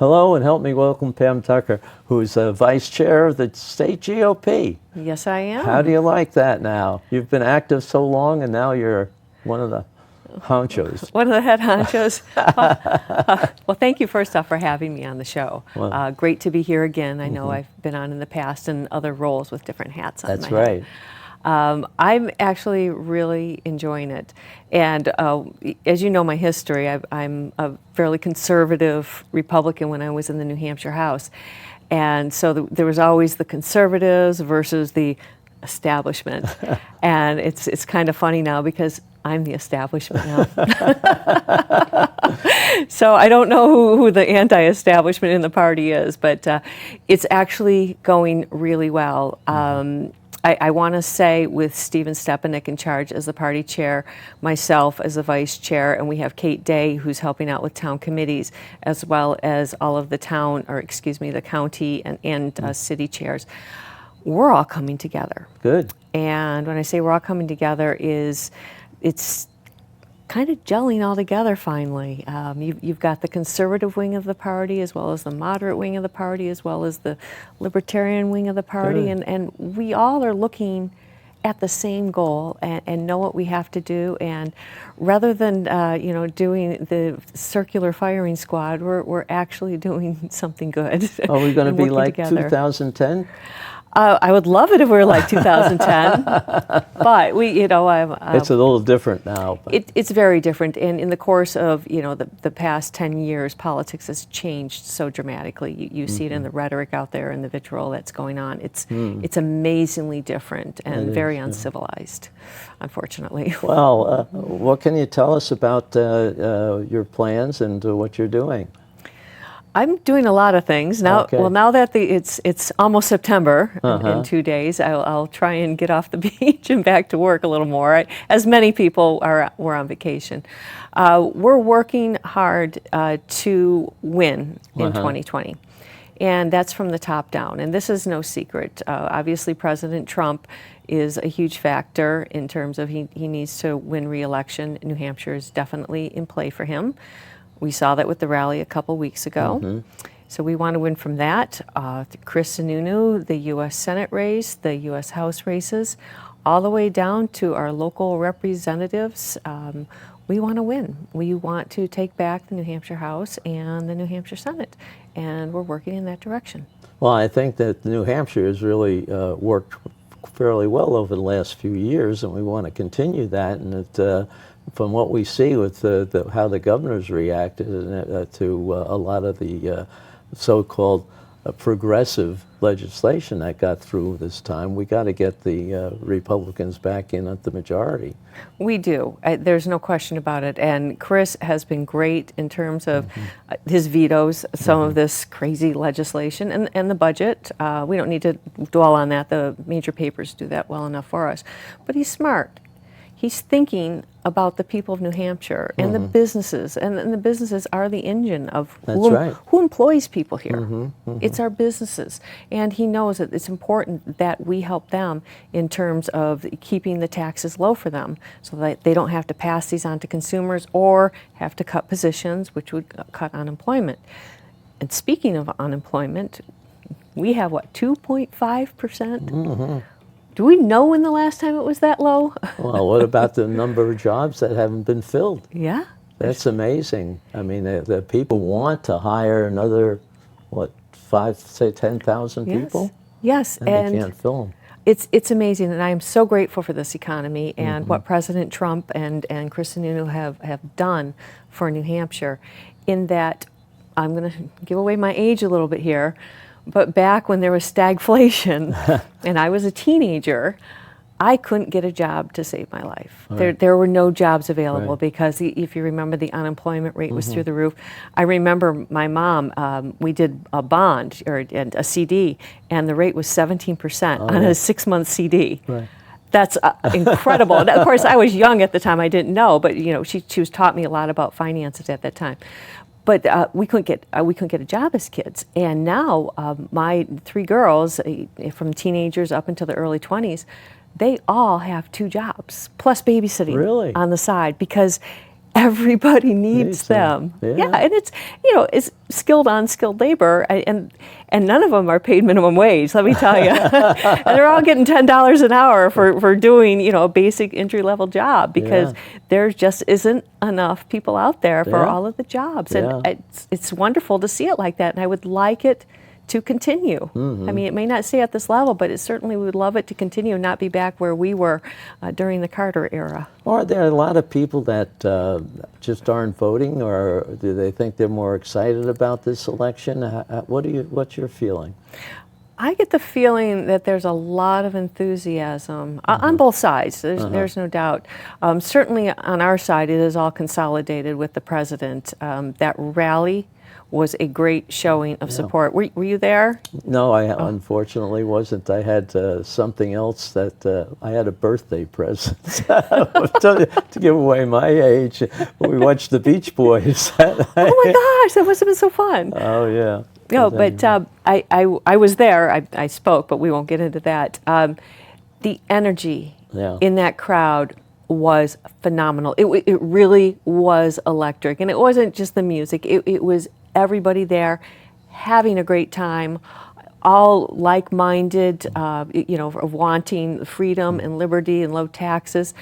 Hello, and help me welcome Pam Tucker, who's Vice Chair of the State GOP. Yes, I am. How do you like that now? You've been active so long, and now you're one of the honchos. One of the head honchos. Well, thank you first off for having me on the show. Well, great to be here again. I know I've been on in the past in other roles with different hats on That's my head. right. I'm actually really enjoying it. And as you know my history, I'm a fairly conservative Republican when I was in the New Hampshire House. And so there was always the conservatives versus the establishment. And it's kind of funny now because I'm the establishment now. So I don't know who the anti-establishment in the party is, but it's actually going really well. I want to say with Stephen Stepanek in charge as the party chair, myself as the vice chair, and we have Kate Day who's helping out with town committees, as well as all of the the county and city chairs. We're all coming together. Good. And when I say we're all coming together it's kind of gelling all together finally. You've got the conservative wing of the party, as well as the moderate wing of the party, as well as the libertarian wing of the party, and we all are looking at the same goal and know what we have to do. And rather than doing the circular firing squad, we're actually doing something good. Are we going to be like together. 2010? I would love it if we were like 2010, but It's a little different now. But. It's very different, and in the course of the past 10 years, politics has changed so dramatically. You see it in the rhetoric out there and the vitriol that's going on. It's amazingly different and very uncivilized, unfortunately. Well, what can you tell us about your plans and what you're doing? I'm doing a lot of things now. Okay. Well, now that it's almost September in 2 days, I'll try and get off the beach and back to work a little more. As many people we're on vacation. We're working hard to win in 2020, and that's from the top down. And this is no secret. Obviously, President Trump is a huge factor in terms of he needs to win re-election. New Hampshire is definitely in play for him. We saw that with the rally a couple weeks ago. So we want to win from that. Chris Sununu, the U.S. Senate race, the U.S. House races, all the way down to our local representatives. We want to win. We want to take back the New Hampshire House and the New Hampshire Senate, and we're working in that direction. Well, I think that New Hampshire has really worked fairly well over the last few years, and we want to continue that. And from what we see with how the governor's reacted to a lot of the so-called progressive legislation that got through this time, we got to get the Republicans back in at the majority. We do. There's no question about it. And Chris has been great in terms of his vetoes, some of this crazy legislation, and the budget. We don't need to dwell on that. The major papers do that well enough for us. But he's smart. He's thinking about the people of New Hampshire and the businesses, and the businesses are the engine of who employs people here. It's our businesses, and he knows that it's important that we help them in terms of keeping the taxes low for them, so that they don't have to pass these on to consumers or have to cut positions, which would cut unemployment. And speaking of unemployment, we have 2.5%. Do we know when the last time it was that low? Well, what about the number of jobs that haven't been filled? Yeah. That's amazing. I mean, the people want to hire another, 10,000 people? Yes. And they can't fill them. It's amazing, and I am so grateful for this economy and what President Trump and Chris Sununu have done for New Hampshire, in that, I'm going to give away my age a little bit here, but back when there was stagflation and I was a teenager, I couldn't get a job to save my life. There were no jobs available because if you remember, the unemployment rate was through the roof. I remember my mom, we did a bond or a CD, and the rate was 17% on a 6-month CD. That's incredible. Of course, I was young at the time. I didn't know, but she was taught me a lot about finances at that time. But we couldn't get a job as kids, and now my 3 girls, from teenagers up until the early 20s, they all have 2 jobs plus babysitting on the side, because everybody needs Needs them. them. Yeah. And it's, it's skilled, unskilled labor, and none of them are paid minimum wage, let me tell you. And they're all getting $10 an hour for doing, a basic entry-level job, because there just isn't enough people out there for all of the jobs. And it's wonderful to see it like that, and I would like it to continue. I mean, it may not stay at this level, but it certainly would love it to continue and not be back where we were during the Carter era. Are there a lot of people that just aren't voting, or do they think they're more excited about this election? What's your feeling? I get the feeling that there's a lot of enthusiasm on both sides. There's no doubt. Certainly on our side, it is all consolidated with the president. That rally was a great showing of support. Were you there? No, I unfortunately wasn't. I had something else that I had a birthday present to give away my age. We watched the Beach Boys. Oh my gosh, that must have been so fun. Oh yeah. No, but I was there. I spoke, but we won't get into that. The energy in that crowd was phenomenal. It really was electric, and it wasn't just the music. It was everybody there having a great time, all like-minded, of wanting freedom and liberty and low taxes.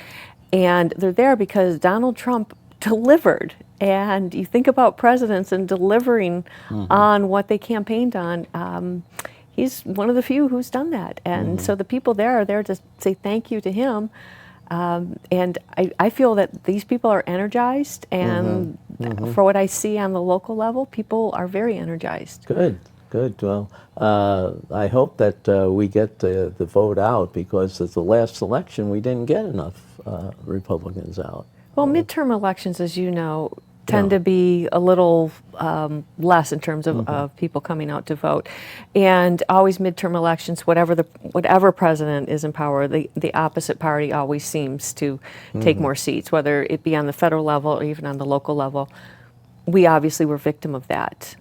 And they're there because Donald Trump delivered. And you think about presidents and delivering on what they campaigned on. He's one of the few who's done that. And so the people there are there to say thank you to him. And I feel that these people are energized, and for what I see on the local level, people are very energized. Good. Well, I hope that we get the vote out, because at the last election we didn't get enough Republicans out. Well, midterm elections, as you know, tend to be a little less in terms of people coming out to vote. And always midterm elections, whatever president is in power, the opposite party always seems to take more seats, whether it be on the federal level or even on the local level. We obviously were victim of that.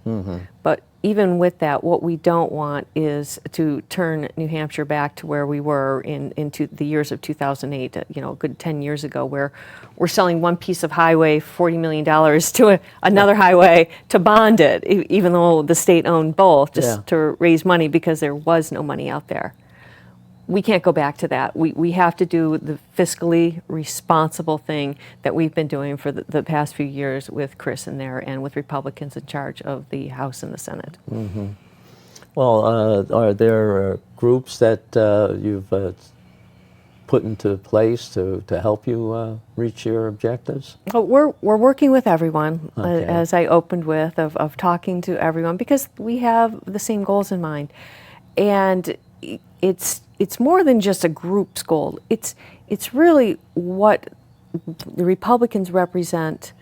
But even with that, what we don't want is to turn New Hampshire back to where we were into the years of 2008, a good 10 years ago, where we're selling one piece of highway, $40 million, to another highway to bond it, even though the state owned both, just to raise money because there was no money out there. We can't go back to that. We have to do the fiscally responsible thing that we've been doing for the past few years with Chris in there and with Republicans in charge of the House and the Senate. Well, are there groups that you've put into place to help you reach your objectives? Oh, we're working with everyone, as I opened with, of talking to everyone, because we have the same goals in mind. And it's more than just a group's goal. It's really what the Republicans represent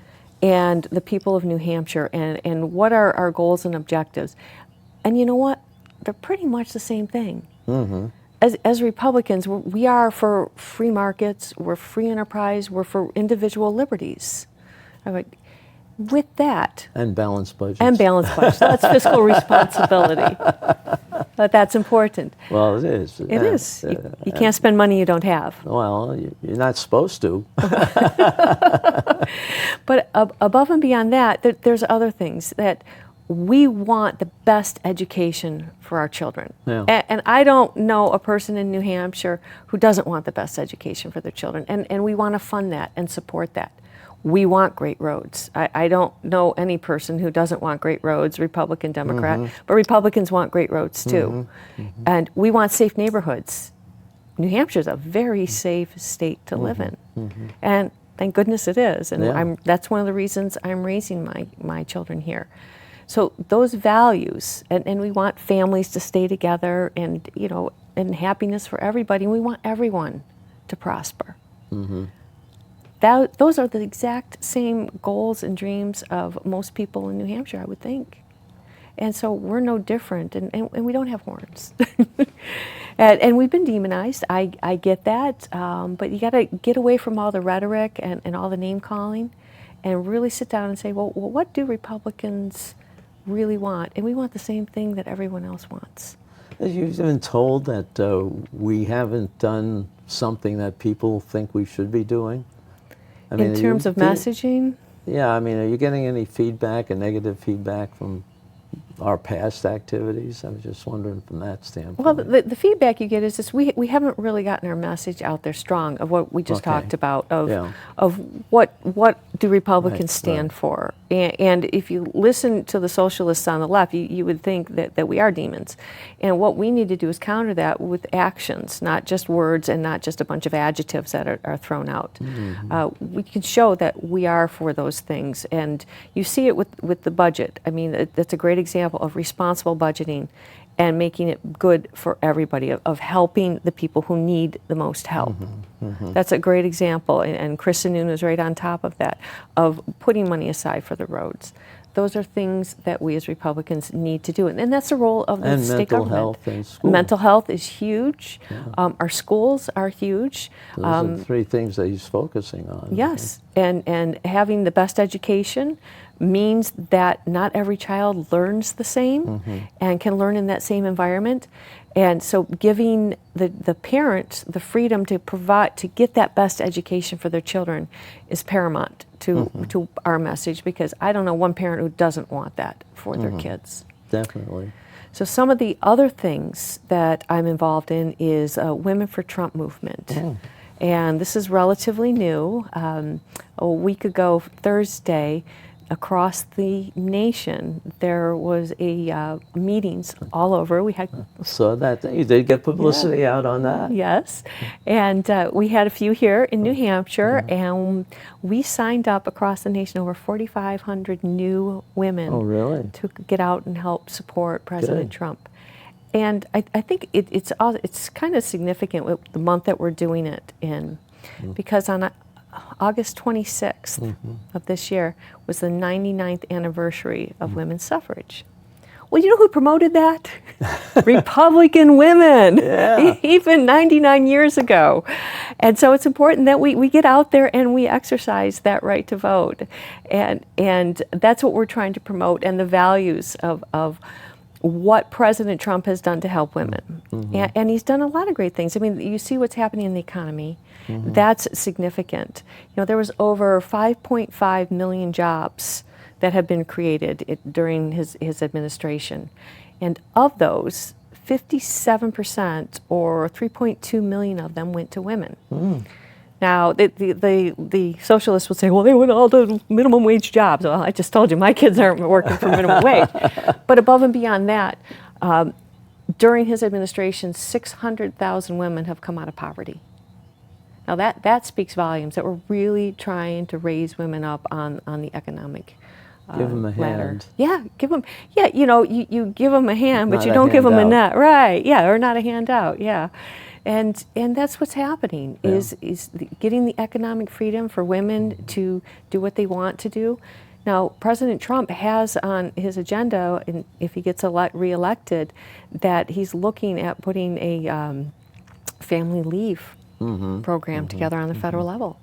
and the people of New Hampshire, and what are our goals and objectives. And you know what? They're pretty much the same thing. As Republicans, we are for free markets, we're free enterprise, we're for individual liberties. With that. And balanced budgets. That's fiscal responsibility. But that's important. Well, it is. It is. You can't spend money you don't have. Well, you're not supposed to. But above and beyond that, there's other things that we want the best education for our children. And I don't know a person in New Hampshire who doesn't want the best education for their children. And we want to fund that and support that. We want great roads. I don't know any person who doesn't want great roads, Republican, Democrat, but Republicans want great roads too. And we want safe neighborhoods. New Hampshire's a very safe state to live in. And thank goodness it is. And that's one of the reasons I'm raising my children here. So those values, and we want families to stay together, and and happiness for everybody. And we want everyone to prosper. Those are the exact same goals and dreams of most people in New Hampshire, I would think. And so we're no different, and we don't have horns. and we've been demonized, I get that, but you gotta get away from all the rhetoric and all the name calling, and really sit down and say, well, what do Republicans really want? And we want the same thing that everyone else wants. You've been told that we haven't done something that people think we should be doing? I mean, In are terms you of feel- messaging, Yeah, I mean, are you getting any feedback and negative feedback from our past activities? I was just wondering from that standpoint. well, the feedback you get is this: we haven't really gotten our message out there strong of what we just Okay. talked about Yeah. of what do Republicans Right, stand right. for. And if you listen to the socialists on the left, you would think that we are demons. And what we need to do is counter that with actions, not just words and not just a bunch of adjectives that are thrown out. We can show that we are for those things. And you see it with the budget. I mean, that's a great example of responsible budgeting and making it good for everybody, of helping the people who need the most help. That's a great example, and Chris Sununu is right on top of that, of putting money aside for the roads. Those are things that we as Republicans need to do, and that's the role of the And state mental government. health and school. Mental health is huge. Our schools are huge. Those are the three things that he's focusing on. Yes, and having the best education means that not every child learns the same and can learn in that same environment. And so giving the parents the freedom to provide, to get that best education for their children is paramount to our message, because I don't know one parent who doesn't want that for their kids. Definitely. So some of the other things that I'm involved in is Women for Trump movement. And this is relatively new. A week ago, Thursday, across the nation, there was a meetings all over. We had So that you did get publicity out on that. yes, and we had a few here in New Hampshire, and we signed up across the nation over 4,500 new women Oh, really? to get out and help support President Good. Trump. And I think it's kind of significant with the month that we're doing it in, because on August 26th of this year was the 99th anniversary of women's suffrage. Well, you know who promoted that? Republican women, Yeah. even 99 years ago. And so it's important that we get out there and we exercise that right to vote. And that's what we're trying to promote, and the values of what President Trump has done to help women. And he's done a lot of great things. I mean, you see what's happening in the economy. That's significant. You know, there was over 5.5 million jobs that have been created during his administration. And of those, 57% or 3.2 million of them went to women. Now, the socialists would say, well, they went all the minimum wage jobs. Well, I just told you, my kids aren't working for minimum wage. But above and beyond that, during his administration, 600,000 women have come out of poverty. Now, that speaks volumes, that we're really trying to raise women up on the economic Give them a ladder. hand. Yeah, give them, yeah, you know, you give them a hand, but Not you a don't give them a handout. net. Right, yeah, or not a handout, yeah. And that's what's happening, is getting the economic freedom for women to do what they want to do. Now, President Trump has on his agenda, and if he gets reelected, that he's looking at putting a family leave program together on the federal level.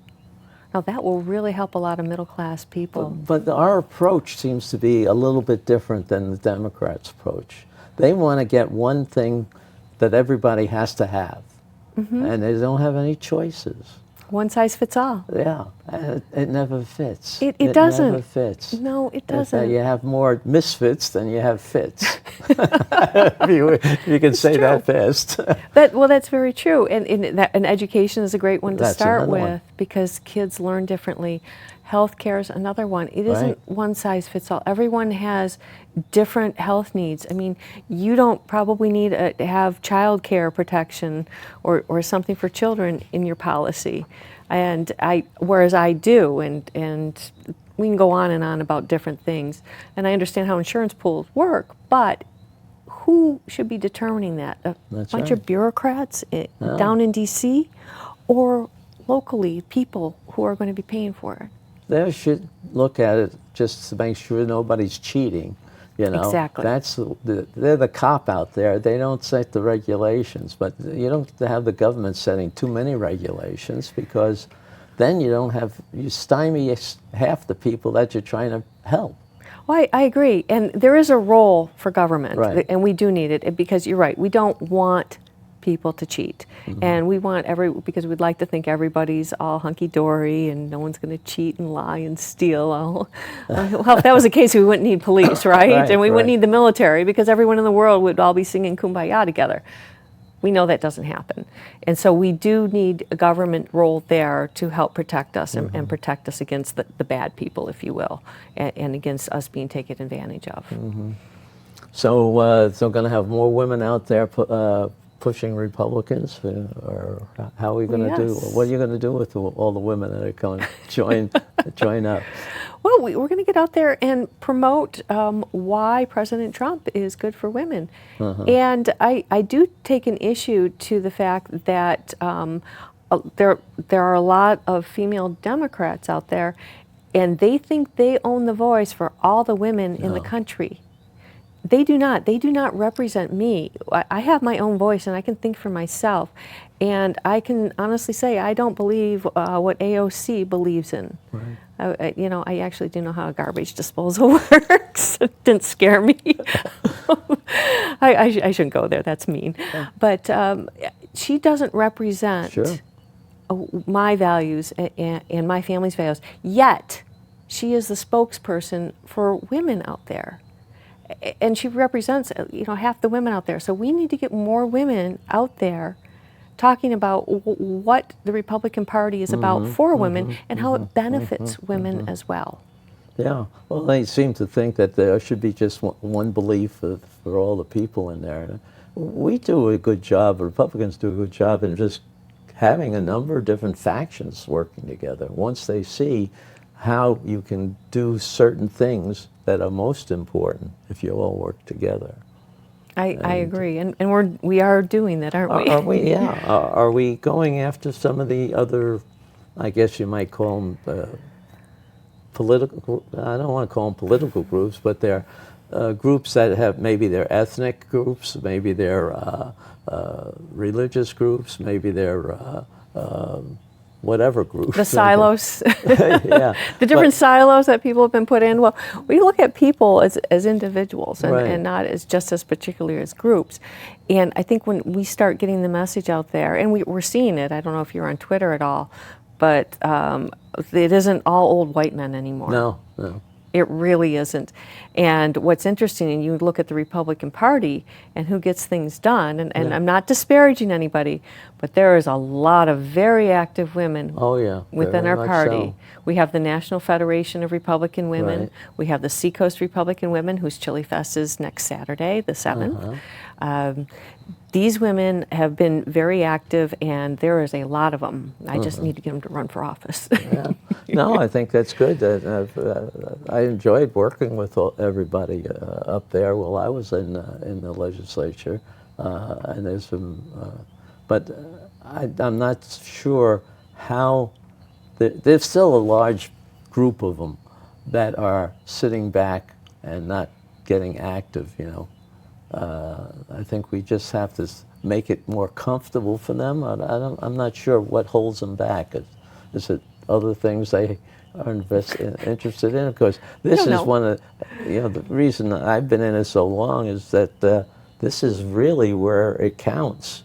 Now, that will really help a lot of middle-class people. But our approach seems to be a little bit different than the Democrats' approach. They want to get one thing that everybody has to have, and they don't have any choices. One size fits all. Yeah, and it never fits. It doesn't. Never fits. No, it It's that doesn't. you have more misfits than you have fits. if you can say that fast. That's very true. And education is a great one to That's start another with, one. because kids learn differently. Healthcare is another one. It isn't Right. one size fits all. Everyone has different health needs. I mean, you don't probably need to have child care protection or something for children in your policy. Whereas I do, and we can go on and on about different things. And I understand how insurance pools work, but who should be determining that? A That's bunch right. of bureaucrats down in D.C., or locally people who are going to be paying for it? They should look at it just to make sure nobody's cheating. You know, Exactly. They're the cop out there. They don't set the regulations, but you don't have the government setting too many regulations, because then you stymie half the people that you're trying to help. Well, I agree. And there is a role for government, Right. and we do need it, because you're right, we don't want people to cheat. And we want because we'd like to think everybody's all hunky-dory and no one's going to cheat and lie and steal. Well, if that was the case, we wouldn't need police, right? Right, And we wouldn't right. need the military because everyone in the world would all be singing Kumbaya together. We know that doesn't happen. And so we do need a government role there to help protect us and protect us against the bad people, if you will, and against us being taken advantage of. So, going to have more women out there pushing Republicans, or how are we going to do? Yes. What are you going to do with all the women that are coming join up? Well, we're going to get out there and promote why President Trump is good for women. And I do take an issue to the fact that there are a lot of female Democrats out there, and they think they own the voice for all the women in the country. They do not. They do not represent me. I have my own voice, and I can think for myself. And I can honestly say I don't believe what AOC believes in. Right. I actually do know how garbage disposal works. It didn't scare me. I shouldn't go there. That's mean. But she doesn't represent Sure. my values and my family's values. Yet, she is the spokesperson for women out there. And she represents, half the women out there. So we need to get more women out there talking about what the Republican Party is about for women and how it benefits women as well. Yeah. Well, they seem to think that there should be just one belief for all the people in there. We do a good job, Republicans do a good job in just having a number of different factions working together. Once they see how you can do certain things that are most important if you all work together. I agree, and we are doing that, aren't we? Are we? Yeah. Are we going after some of the other, I guess you might call them political? I don't want to call them political groups, but they're groups that have maybe they're ethnic groups, maybe they're religious groups, maybe they're whatever group. The silos, Yeah. the different silos that people have been put in. Well, we look at people as individuals and, Right. and not as just as particularly as groups. And I think when we start getting the message out there, and we're seeing it, I don't know if you're on Twitter at all, but it isn't all old white men anymore. No. It really isn't. And what's interesting, and you look at the Republican Party and who gets things done, and I'm not disparaging anybody, but there is a lot of very active women Oh, yeah. within very our much party. so. We have the National Federation of Republican Women. Right. We have the Seacoast Republican Women, whose Chili Fest is next Saturday, the 7th. These women have been very active, and there is a lot of them. I just need to get them to run for office. Yeah. No, I think that's good. I enjoyed working with everybody up there while I was in the legislature, and there's some, but I'm not sure how. There's still a large group of them that are sitting back and not getting active. I think we just have to make it more comfortable for them. I'm not sure what holds them back. Is it other things they are interested in? Of course, this is one of the reason I've been in it so long is that this is really where it counts.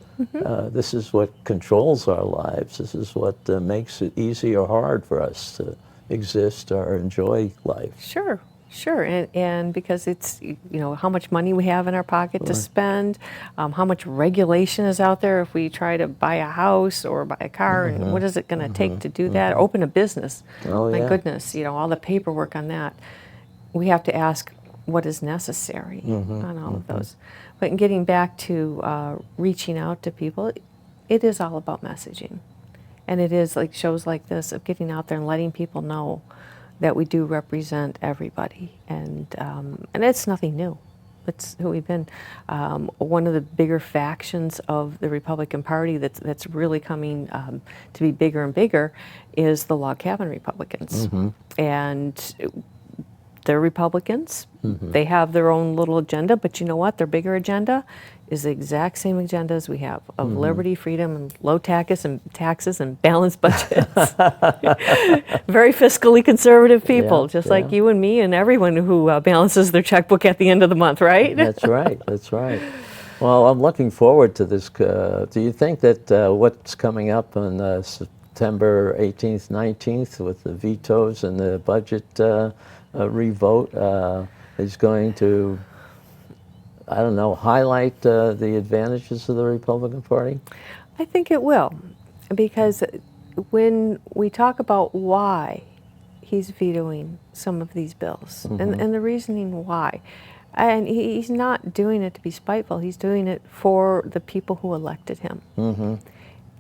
This is what controls our lives. This is what makes it easy or hard for us to exist or enjoy life. Sure, and because it's how much money we have in our pocket to spend, how much regulation is out there if we try to buy a house or buy a car, and what is it going to take to do that? Open a business. Oh, My yeah. goodness, all the paperwork on that. We have to ask what is necessary on all of those. But in getting back to reaching out to people, it is all about messaging, and it is like shows like this of getting out there and letting people know that we do represent everybody, and it's nothing new. It's who we've been. One of the bigger factions of the Republican Party that's really coming to be bigger and bigger is the log cabin Republicans, and they're Republicans. They have their own little agenda, but you know what? Their bigger agenda is the exact same agenda as we have of liberty, freedom, and low taxes and balanced budgets. Very fiscally conservative people, just like you and me and everyone who balances their checkbook at the end of the month, right? That's right. That's right. Well, I'm looking forward to this. Do you think that what's coming up on September 18th, 19th with the vetoes and the budget revote is going to, I don't know, highlight the advantages of the Republican Party? I think it will, because when we talk about why he's vetoing some of these bills and the reasoning why, and he's not doing it to be spiteful, he's doing it for the people who elected him.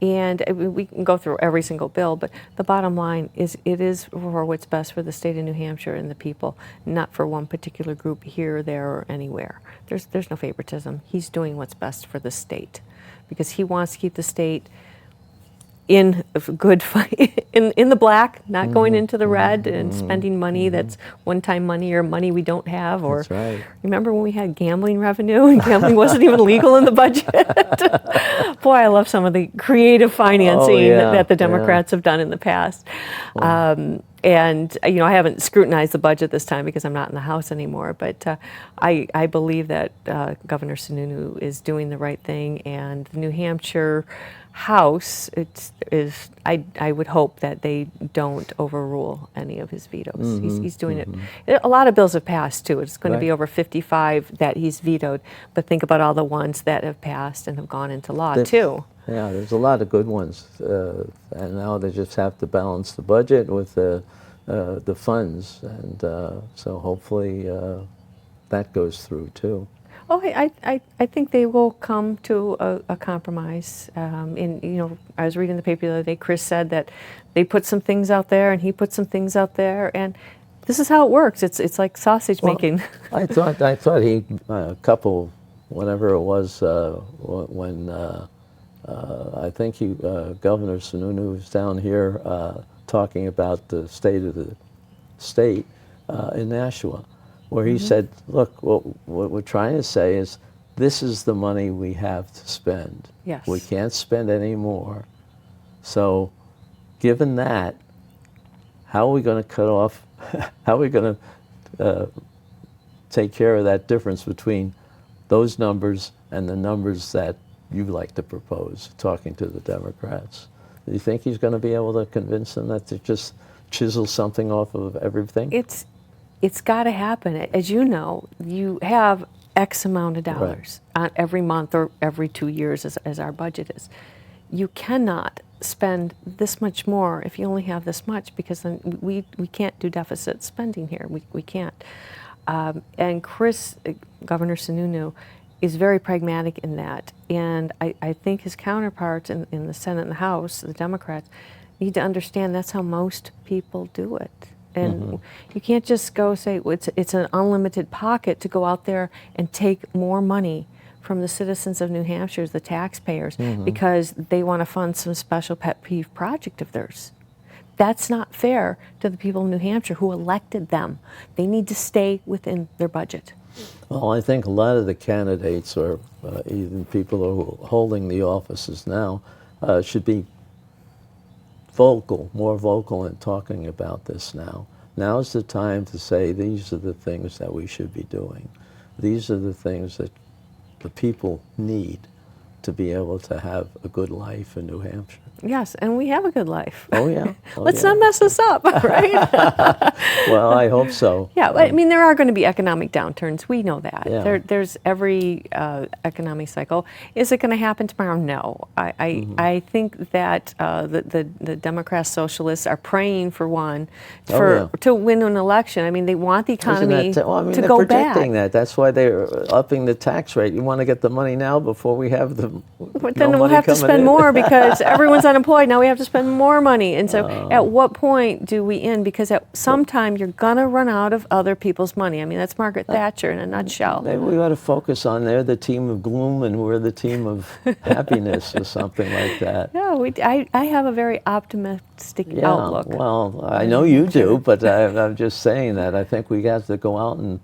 And we can go through every single bill, but the bottom line is it is for what's best for the state of New Hampshire and the people, not for one particular group here, there, or anywhere. There's no favoritism. He's doing what's best for the state because he wants to keep the state in good in the black, not going into the red and spending money that's one-time money or money we don't have. Or That's right. remember when we had gambling revenue and gambling wasn't even legal in the budget? Boy, I love some of the creative financing that the Democrats have done in the past. And I haven't scrutinized the budget this time because I'm not in the House anymore. But I believe that Governor Sununu is doing the right thing, and the New Hampshire House I would hope that they don't overrule any of his vetoes. He's doing it. A lot of bills have passed too. It's going to be over 55 that he's vetoed. But think about all the ones that have passed and have gone into law too. Yeah, there's a lot of good ones, and now they just have to balance the budget with the funds, and so hopefully that goes through too. Oh, I think they will come to a compromise. I was reading the paper the other day. Chris said that they put some things out there, and he put some things out there, and this is how it works. It's like sausage making. I thought he a couple, whatever it was, when I think Governor Sununu was down here talking about the state of the state in Nashua, where he said, look, what we're trying to say is this is the money we have to spend. Yes. We can't spend any more. So given that, how are we going to cut off, how are we going to take care of that difference between those numbers and the numbers that you like to propose, talking to the Democrats? Do you think he's going to be able to convince them that to just chisel something off of everything? It's got to happen. As you know, you have X amount of dollars every month or every 2 years as our budget is. You cannot spend this much more if you only have this much, because then we can't do deficit spending here. We can't. And Governor Sununu, is very pragmatic in that. And I think his counterparts in the Senate and the House, the Democrats, need to understand that's how most people do it. And you can't just go say it's an unlimited pocket to go out there and take more money from the citizens of New Hampshire, the taxpayers, because they want to fund some special pet peeve project of theirs. That's not fair to the people of New Hampshire who elected them. They need to stay within their budget. Well, I think a lot of the candidates, or even people who are holding the offices now, should be more vocal in talking about this now. Now's the time to say these are the things that we should be doing. These are the things that the people need to be able to have a good life in New Hampshire. Yes, and we have a good life. Oh, yeah. Let's not mess this up, right? Well, I hope so. Yeah, I mean, there are going to be economic downturns. We know that. Yeah. There's every economic cycle. Is it going to happen tomorrow? No. I think that the Democrat socialists are praying for one to win an election. I mean, they want the economy to go back. They're predicting that. That's why they're upping the tax rate. You want to get the money now before we have the But then we'll have to spend more because everyone's unemployed. Now we have to spend more money. And so at what point do we end? Because at some time you're going to run out of other people's money. I mean, that's Margaret Thatcher in a nutshell. Maybe we ought to focus on they're the team of gloom and we're the team of happiness or something like that. Yeah, I have a very optimistic outlook. Well, I know you do, but I'm just saying that I think we have to go out and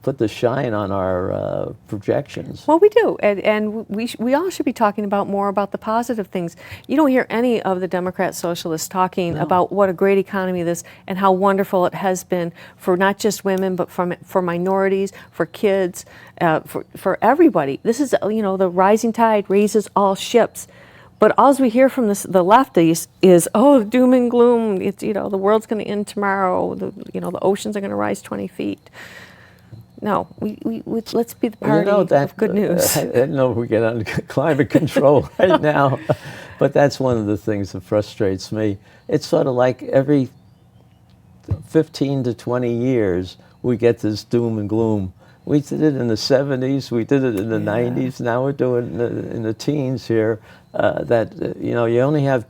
put the shine on our projections. Well, we do, and we all should be talking about more about the positive things. You don't hear any of the Democrat socialists talking about what a great economy this and how wonderful it has been for not just women, but for minorities, for kids, for everybody. This is, the rising tide raises all ships. But all we hear from the lefties is, oh, doom and gloom. It's, the world's going to end tomorrow. The oceans are going to rise 20 feet. No, let's be the party of good news. I don't know if we get on climate control right now, but that's one of the things that frustrates me. It's sort of like every 15 to 20 years, we get this doom and gloom. We did it in the 70s, we did it in the 90s, now we're doing it in the teens here, you only have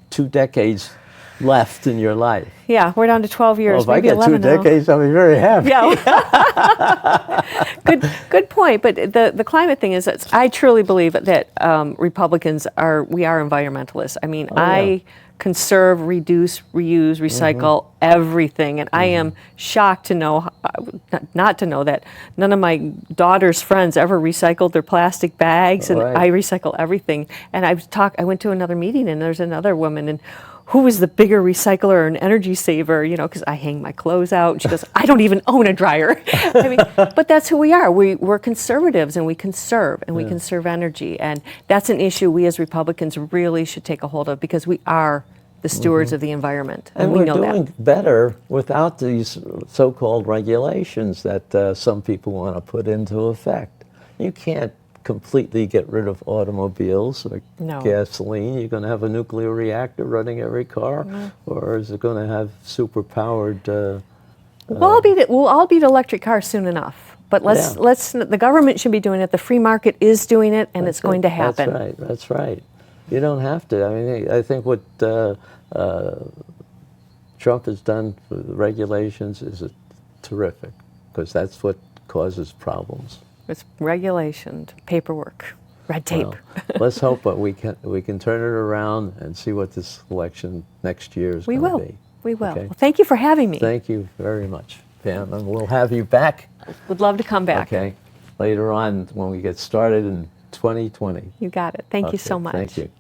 2 decades left in your life. Yeah, we're down to 12 years, well, if maybe I get 2 11 decades, I'll be very happy. Yeah. Good point. But the climate thing is that I truly believe that Republicans we are environmentalists. I mean, I conserve, reduce, reuse, recycle everything, and I am shocked to know, not to know that none of my daughter's friends ever recycled their plastic bags, and I recycle everything. And I went to another meeting, and there's another woman, and who is the bigger recycler and energy saver, because I hang my clothes out. And she goes, I don't even own a dryer. I mean, but that's who we are. We're conservatives, and we conserve, and we conserve energy. And that's an issue we as Republicans really should take a hold of, because we are the stewards of the environment. And we know that. We're doing better without these so-called regulations that some people want to put into effect. You can't completely get rid of automobiles or gasoline. You're going to have a nuclear reactor running every car, or is it going to have super-powered? We'll all beat electric cars soon enough. But the government should be doing it. The free market is doing it, and it's going to happen. That's right. You don't have to. I mean, I think what Trump has done for the regulations is terrific, because that's what causes problems. It's regulation, paperwork, red tape. Well, let's hope that we can turn it around and see what this election next year is going to be. We will. Okay? Well, thank you for having me. Thank you very much, Pam, and we'll have you back. Would love to come back. Okay, later on when we get started in 2020. You got it. Thank you so much. Thank you.